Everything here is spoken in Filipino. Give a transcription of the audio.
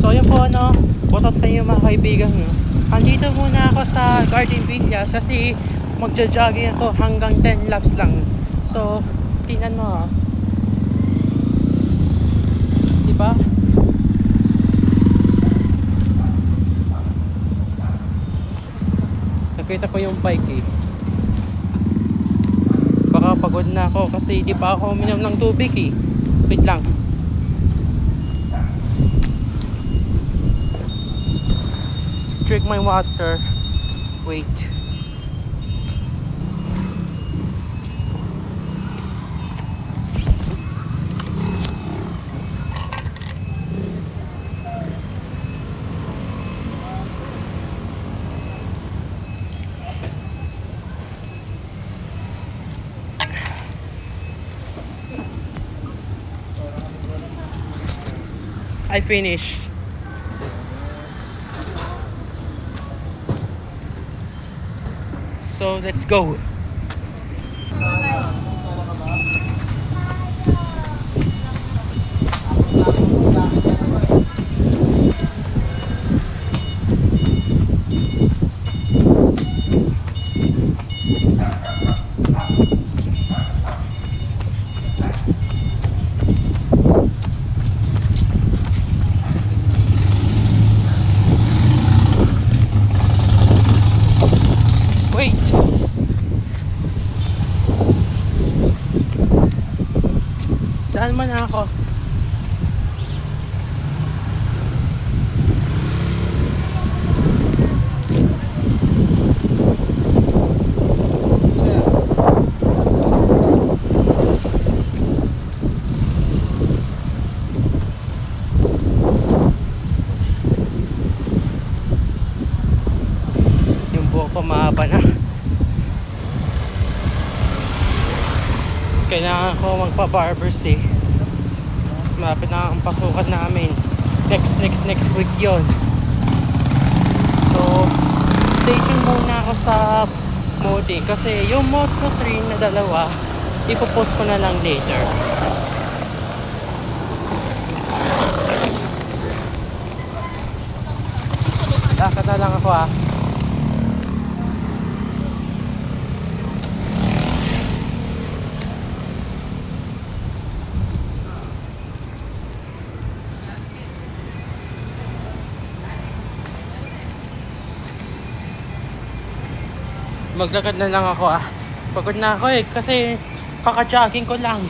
So yun po ano, what's up sa inyo mga kaibigan no? Andito muna ako sa Garden Villas kasi magja-jogging ako hanggang 10 laps lang. So, tingnan mo diba? Nakita ko yung bike eh. Baka pagod na ako kasi di pa ako uminom ng tubig eh. Wait lang. Drink my water. Wait. I finished. So let's go. Wait. Saan man ako? Yung buhok ko mahaba na. Kailangan ko magpa-barbers eh. Malapit na ang pasukan namin. Next week yon. So, stay tuned muna ako sa Modi. Kasi yung Moto3 na dalawa, ipopost ko na lang later. Lakad na lang ako ah. Maglakad na lang ako ah. Pagod na ako eh kasi kaka-jogging ko lang.